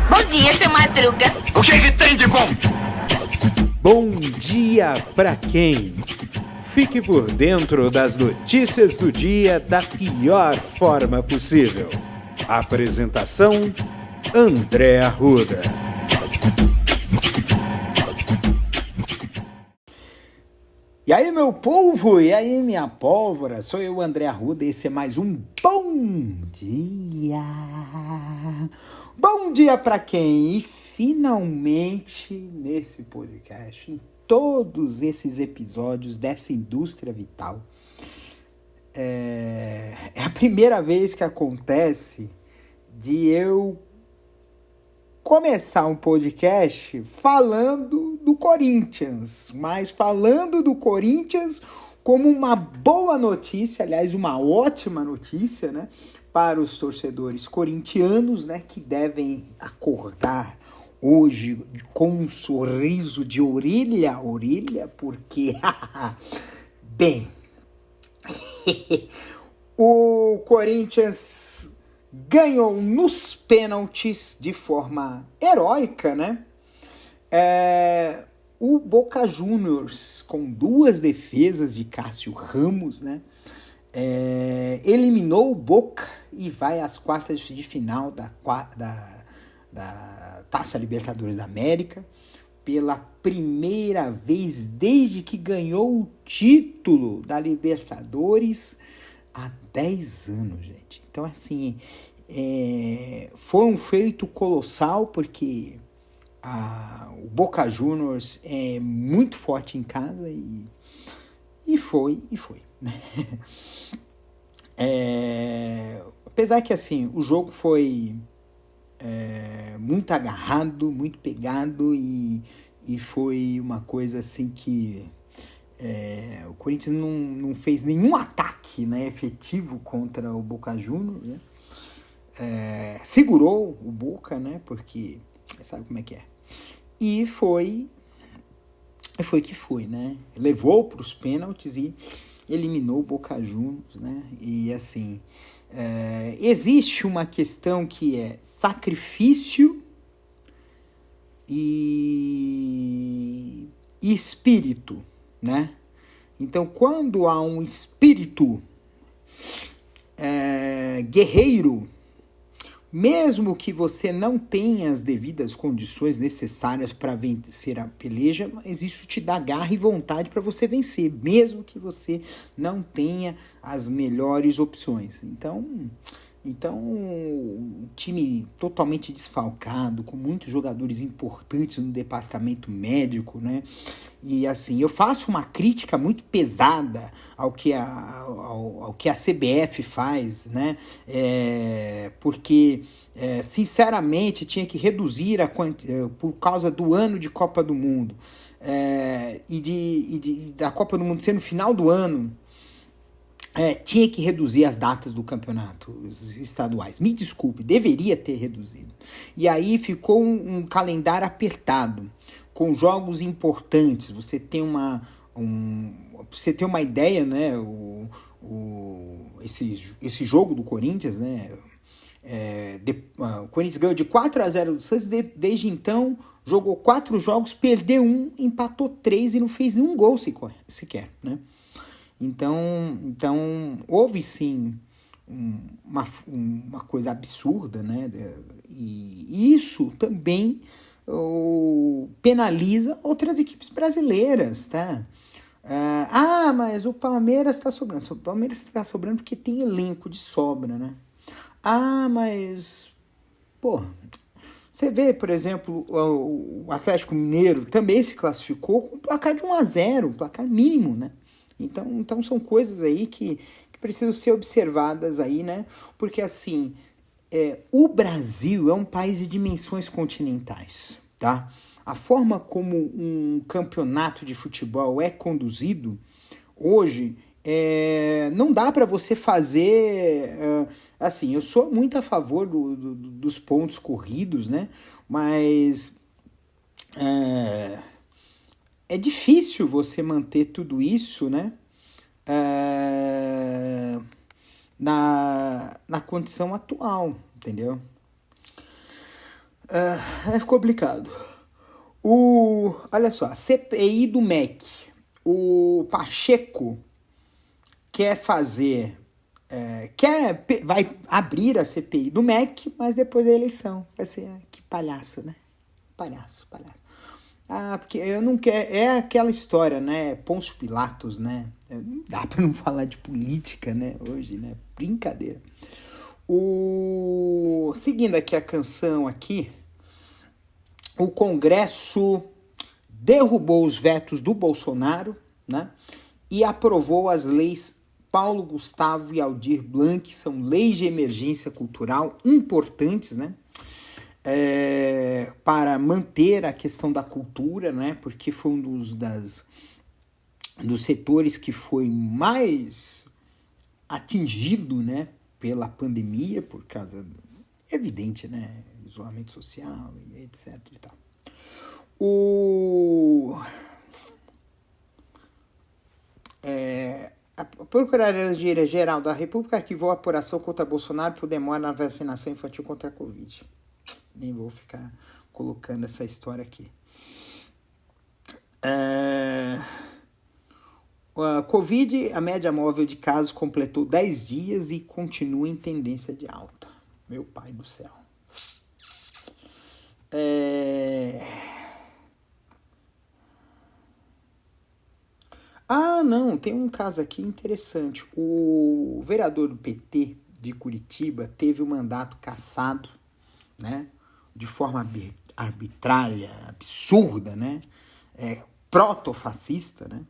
Bom dia, seu Madruga. O que tem de bom? Bom dia pra quem? Fique por dentro das notícias do dia da pior forma possível. Apresentação: André Arruda. E aí, meu povo, e aí, minha pólvora, sou eu, André Arruda, e esse é mais um Bom Dia. Bom dia pra quem? E finalmente, nesse podcast, em todos esses episódios dessa indústria vital, é a primeira vez que acontece de eu começar um podcast falando do Corinthians, mas falando do Corinthians como uma boa notícia, aliás, uma ótima notícia, né, para os torcedores corintianos, né, que devem acordar hoje com um sorriso de orelha a orelha, porque, bem, o Corinthians ganhou nos pênaltis de forma heróica, né? O Boca Juniors, com duas defesas de Cássio Ramos, né? Eliminou o Boca e vai às quartas de final da Taça Libertadores da América pela primeira vez desde que ganhou o título da Libertadores há 10 anos, gente. Então, assim, foi um feito colossal, porque o Boca Juniors é muito forte em casa e foi, né? Apesar que, assim, o jogo foi muito agarrado, muito pegado e foi uma coisa, assim, que o Corinthians não fez nenhum ataque, né, efetivo contra o Boca Juniors, né? Segurou o Boca, né, porque sabe como é que é. E foi que foi, né? Levou para os pênaltis e eliminou o Boca Juniors, né? E assim, existe uma questão que é sacrifício e espírito, né? Então, quando há um espírito guerreiro, mesmo que você não tenha as devidas condições necessárias para vencer a peleja, mas isso te dá garra e vontade para você vencer, mesmo que você não tenha as melhores opções. Então, um time totalmente desfalcado, com muitos jogadores importantes no departamento médico, né? E assim, eu faço uma crítica muito pesada ao que a CBF faz, né? Porque, sinceramente, tinha que reduzir por causa do ano de Copa do Mundo, da Copa do Mundo ser no final do ano. Tinha que reduzir as datas do campeonato estaduais. Me desculpe, deveria ter reduzido. E aí ficou um calendário apertado, com jogos importantes. Você tem uma ideia, né? Esse jogo do Corinthians, né? O Corinthians ganhou de 4-0 do Santos, desde então jogou 4 jogos, perdeu 1, empatou 3 e não fez um gol sequer, né? Então houve sim uma coisa absurda, né? E isso também penaliza outras equipes brasileiras, tá? Mas o Palmeiras está sobrando. O Palmeiras está sobrando porque tem elenco de sobra, né? Mas você vê, por exemplo, o Atlético Mineiro também se classificou com um placar de 1-0, um placar mínimo, né? Então são coisas aí que precisam ser observadas aí, né? Porque, assim, o Brasil é um país de dimensões continentais, tá? A forma como um campeonato de futebol é conduzido hoje, não dá para você fazer... assim, eu sou muito a favor dos pontos corridos, né? Mas... é difícil você manter tudo isso, né? na condição atual, entendeu? É complicado. Olha só, a CPI do MEC. O Pacheco quer fazer... vai abrir a CPI do MEC, mas depois da eleição. Vai ser... Que palhaço, né? Palhaço. Porque eu não quero... É aquela história, né? Pôncio Pilatos, né? Não dá pra não falar de política, né? Hoje, né? Brincadeira. Seguindo aqui a canção aqui, o Congresso derrubou os vetos do Bolsonaro, né? E aprovou as leis Paulo Gustavo e Aldir Blanc, que são leis de emergência cultural importantes, né? Para manter a questão da cultura, né? Porque foi um dos setores que foi mais atingido, né? Pela pandemia, por causa, evidente, né? Isolamento social, etc. e tal. A Procuradoria-Geral da República arquivou a apuração contra Bolsonaro por demora na vacinação infantil contra a Covid. Nem vou ficar colocando essa história aqui. A Covid, a média móvel de casos completou 10 dias e continua em tendência de alta. Meu pai do céu. Não, tem um caso aqui interessante. O vereador do PT de Curitiba teve o mandato cassado, né? De forma arbitrária, absurda, né? Protofascista, né?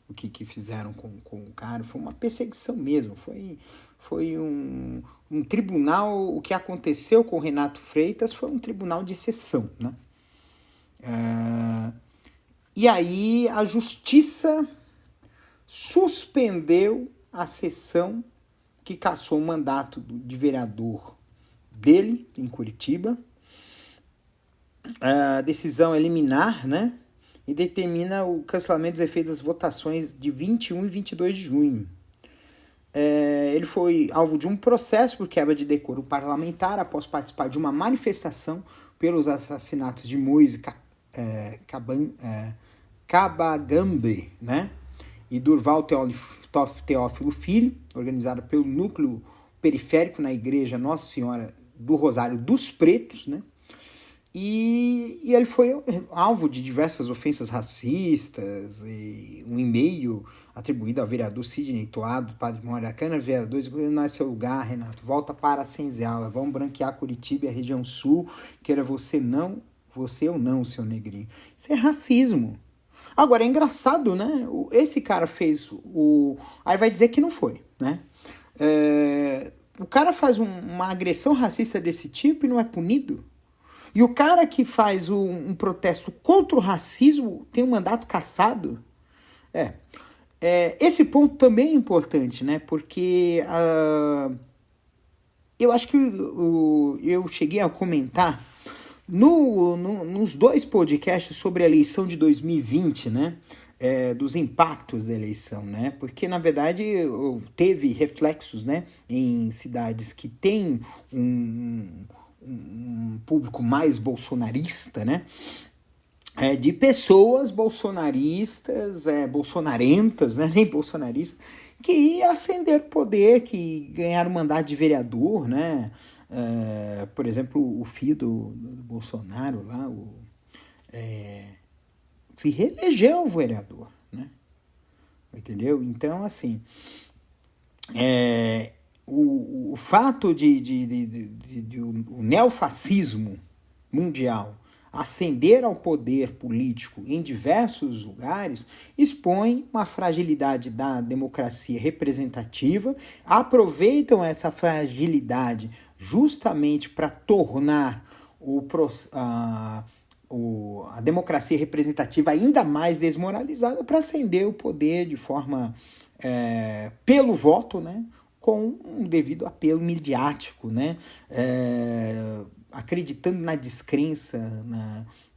O que fizeram com o cara foi uma perseguição mesmo. Foi um tribunal. O que aconteceu com o Renato Freitas foi um tribunal de exceção, né? E aí a justiça suspendeu a sessão que cassou o mandato de vereador dele, em Curitiba. A decisão é liminar, né? E determina o cancelamento dos efeitos das votações de 21 e 22 de junho. Ele foi alvo de um processo por quebra de decoro parlamentar após participar de uma manifestação pelos assassinatos de Moise Kabagambe, né? E Durval Teófilo Filho, organizada pelo Núcleo Periférico na Igreja Nossa Senhora do Rosário dos Pretos, né? E ele foi alvo de diversas ofensas racistas, e um e-mail atribuído ao vereador Sidney Toado, padre Mouracana, vereador, não é seu lugar, Renato, volta para a senzala, vamos branquear Curitiba e a região sul, queira você ou não, seu negrinho. Isso é racismo. Agora, é engraçado, né? Esse cara fez aí vai dizer que não foi, né? O cara faz uma agressão racista desse tipo e não é punido? E o cara que faz um protesto contra o racismo tem um mandato cassado? Esse ponto também é importante, né? Porque eu acho que eu cheguei a comentar nos 2 podcasts sobre a eleição de 2020, né? Dos impactos da eleição, né? Porque, na verdade, teve reflexos, né? Em cidades que têm um público mais bolsonarista, né? De pessoas bolsonaristas, bolsonarentas, né? Nem bolsonaristas, que ascenderam o poder, que ganharam mandato de vereador, né? Por exemplo, o filho do Bolsonaro lá, se reelegeu vereador, né? Entendeu? Então, assim, o fato de o neofascismo mundial ascender ao poder político em diversos lugares expõe uma fragilidade da democracia representativa, aproveitam essa fragilidade justamente para tornar a democracia representativa ainda mais desmoralizada, para ascender o poder de forma pelo voto, né, com um devido apelo midiático, né, acreditando na descrença,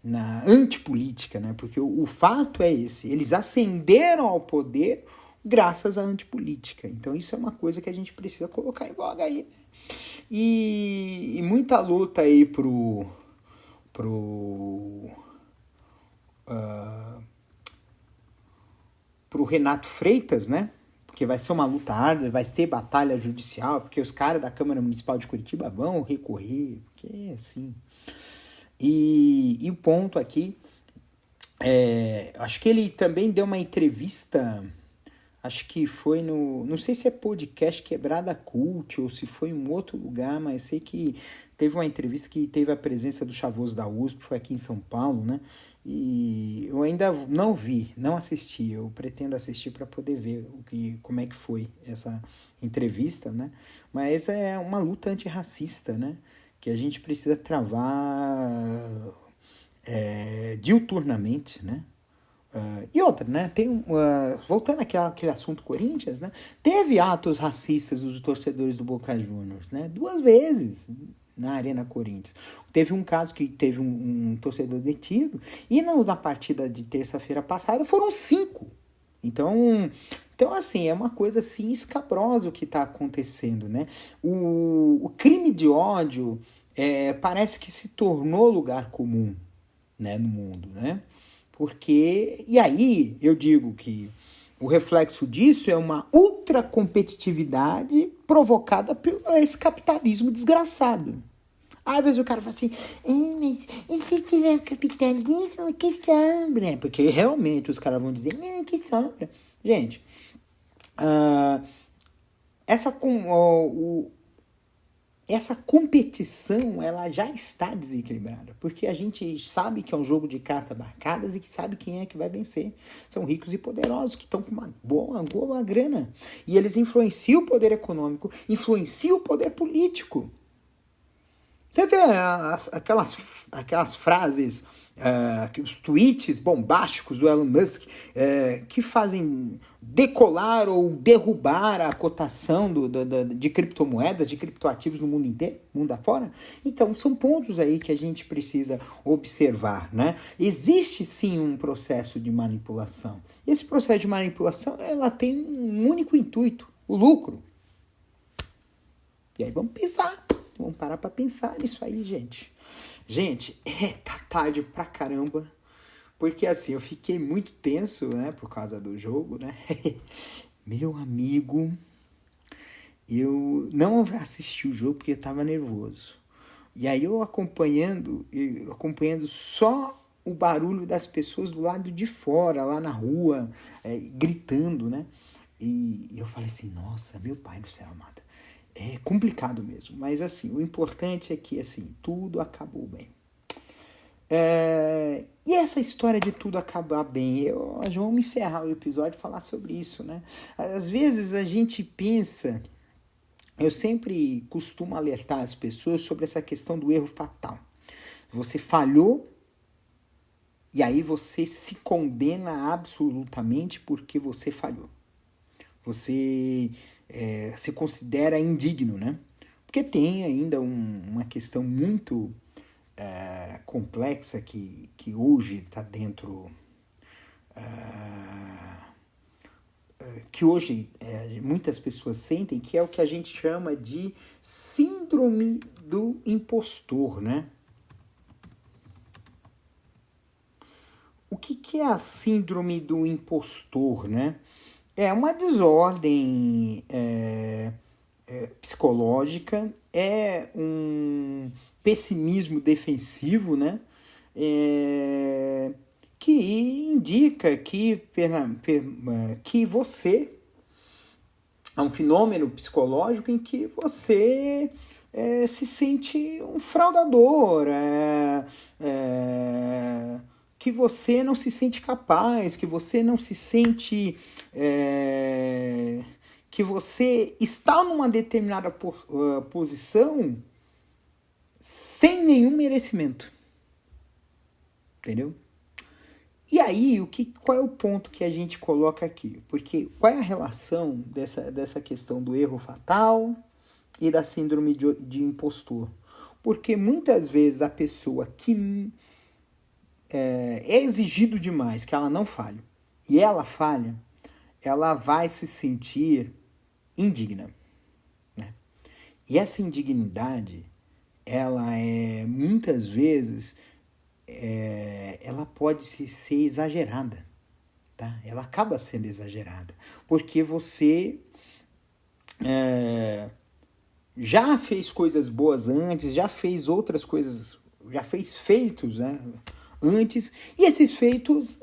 na antipolítica, né, porque o fato é esse: eles ascenderam ao poder graças à antipolítica. Então isso é uma coisa que a gente precisa colocar em voga aí, né? E muita luta aí pro Renato Freitas, né? Porque vai ser uma luta árdua, vai ser batalha judicial, porque os caras da Câmara Municipal de Curitiba vão recorrer, porque assim. E o ponto aqui, acho que ele também deu uma entrevista, acho que foi não sei se é podcast Quebrada Cult ou se foi em um outro lugar, mas sei que teve uma entrevista que teve a presença do Chavoso da USP, foi aqui em São Paulo, né? E eu ainda não vi, não assisti, eu pretendo assistir para poder ver como é que foi essa entrevista, né? Mas é uma luta antirracista, né? Que a gente precisa travar diuturnamente, né? E outra, né? Voltando àquele assunto Corinthians, né? Teve atos racistas dos torcedores do Boca Juniors, né? 2 vezes na Arena Corinthians. Teve um caso que teve um torcedor detido e na partida de terça-feira passada foram 5. Então, assim, é uma coisa assim escabrosa o que está acontecendo, né? O crime de ódio parece que se tornou lugar comum, né, no mundo, né? Porque, e aí eu digo que o reflexo disso é uma ultracompetitividade provocada por esse capitalismo desgraçado. Às vezes o cara fala assim, mas e se tiver capitalismo, que sobra? Porque realmente os caras vão dizer, não, que sobra. Gente, essa competição ela já está desequilibrada, porque a gente sabe que é um jogo de cartas marcadas e que sabe quem é que vai vencer. São ricos e poderosos que estão com uma boa grana. E eles influenciam o poder econômico, influenciam o poder político. Você vê aquelas frases, os tweets bombásticos do Elon Musk que fazem decolar ou derrubar a cotação de criptomoedas, de criptoativos no mundo inteiro, mundo afora? Então, são pontos aí que a gente precisa observar, né? Existe sim um processo de manipulação. Esse processo de manipulação ela tem um único intuito, o lucro. E aí vamos pensar. Vamos parar pra pensar nisso aí, gente. Gente, tá tarde pra caramba. Porque assim, eu fiquei muito tenso, né? Por causa do jogo, né? Meu amigo, eu não assisti o jogo porque eu tava nervoso. E aí eu acompanhando só o barulho das pessoas do lado de fora, lá na rua, gritando, né? E eu falei assim, nossa, meu pai do céu, amado. É complicado mesmo, mas assim, o importante é que assim, tudo acabou bem. E essa história de tudo acabar bem, nós vamos encerrar o episódio e falar sobre isso, né? Às vezes a gente pensa, eu sempre costumo alertar as pessoas sobre essa questão do erro fatal. Você falhou e aí você se condena absolutamente porque você falhou. Você se considera indigno, né? Porque tem ainda uma questão muito complexa que hoje está dentro... que hoje muitas pessoas sentem, que é o que a gente chama de síndrome do impostor, né? O que é a síndrome do impostor, né? É uma desordem psicológica, é um pessimismo defensivo, né? Que indica que você é um fenômeno psicológico em que você se sente um fraudador, que você não se sente capaz, que você não se sente... que você está numa determinada posição sem nenhum merecimento. Entendeu? E aí, qual é o ponto que a gente coloca aqui? Porque qual é a relação dessa questão do erro fatal e da síndrome de impostor? Porque muitas vezes a pessoa que é exigido demais que ela não falhe, e ela falha, ela vai se sentir indigna, né? E essa indignidade, ela muitas vezes, ela pode ser exagerada, tá? Ela acaba sendo exagerada, porque você já fez coisas boas antes, já fez outras coisas, já fez feitos, né, antes, e esses feitos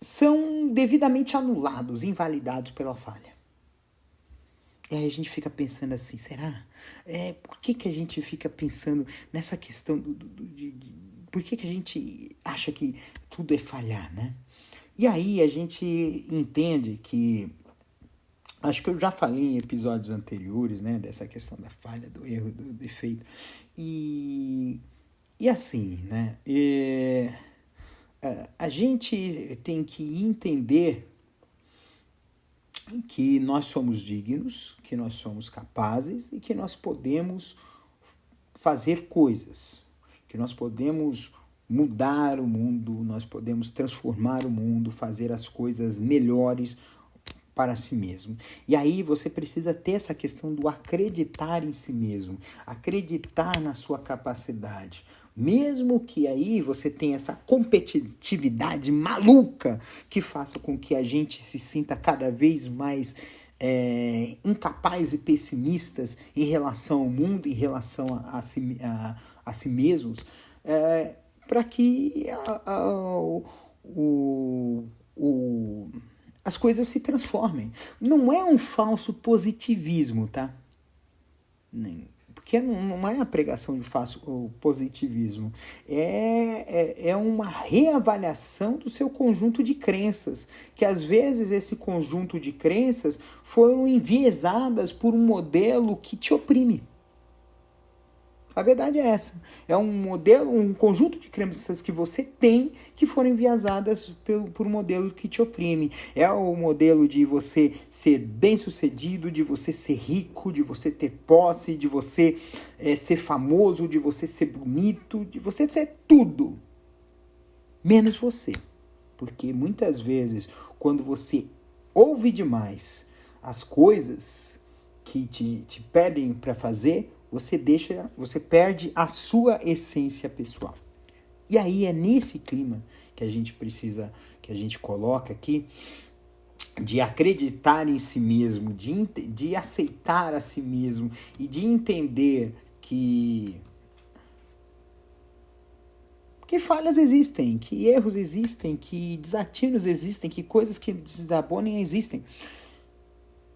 são devidamente anulados, invalidados pela falha. E aí a gente fica pensando assim, será? Por que a gente fica pensando nessa questão por que a gente acha que tudo é falhar, né? E aí a gente entende que, acho que eu já falei em episódios anteriores, né, dessa questão da falha, do erro, do defeito. E assim, né, a gente tem que entender que nós somos dignos, que nós somos capazes e que nós podemos fazer coisas, que nós podemos mudar o mundo, nós podemos transformar o mundo, fazer as coisas melhores para si mesmo. E aí você precisa ter essa questão do acreditar em si mesmo, acreditar na sua capacidade. Mesmo que aí você tenha essa competitividade maluca que faça com que a gente se sinta cada vez mais incapaz e pessimistas em relação ao mundo, em relação a si mesmos, para que as coisas se transformem. Não é um falso positivismo, tá? Porque não é a pregação de falso positivismo. É uma reavaliação do seu conjunto de crenças, que às vezes esse conjunto de crenças foram enviesadas por um modelo que te oprime. A verdade é essa. É um modelo, um conjunto de crenças que você tem que foram enviesadas por um modelo que te oprime. É o modelo de você ser bem-sucedido, de você ser rico, de você ter posse, de você ser famoso, de você ser bonito, de você ser tudo. Menos você. Porque muitas vezes, quando você ouve demais as coisas que te pedem para fazer, você perde a sua essência pessoal. E aí é nesse clima que a gente precisa, que a gente coloca aqui, de acreditar em si mesmo, de aceitar a si mesmo e de entender que falhas existem, que erros existem, que desatinos existem, que coisas que desabonem existem.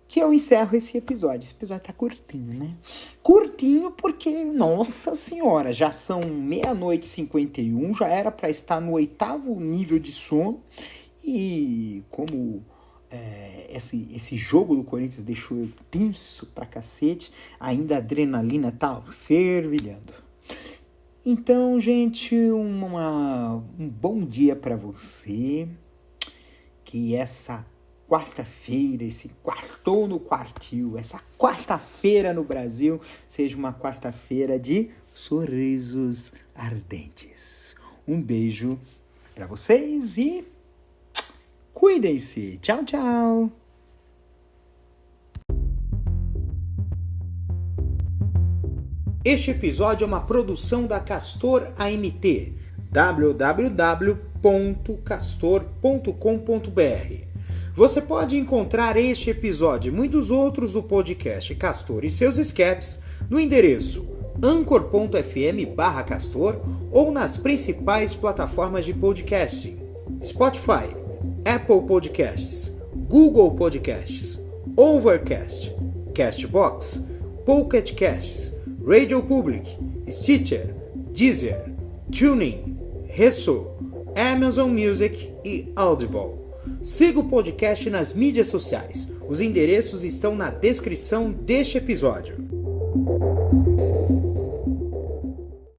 Que eu encerro esse episódio. Esse episódio tá curtinho, né? Curtinho porque, nossa senhora, já são 00:51, já era para estar no 8º nível de sono. E como esse jogo do Corinthians deixou eu tenso pra cacete, ainda a adrenalina tá fervilhando. Então, gente, um bom dia para você. Que essa quarta-feira, esse quartou no quartil, essa quarta-feira no Brasil seja uma quarta-feira de sorrisos ardentes. Um beijo para vocês e cuidem-se. Tchau, tchau. Este episódio é uma produção da Castor AMT, www.castor.com.br. Você pode encontrar este episódio e muitos outros do podcast Castor e seus escapes no endereço anchor.fm/castor ou nas principais plataformas de podcasting: Spotify, Apple Podcasts, Google Podcasts, Overcast, Castbox, Pocket Casts, Radio Public, Stitcher, Deezer, TuneIn, Resso, Amazon Music e Audible. Siga o podcast nas mídias sociais. Os endereços estão na descrição deste episódio.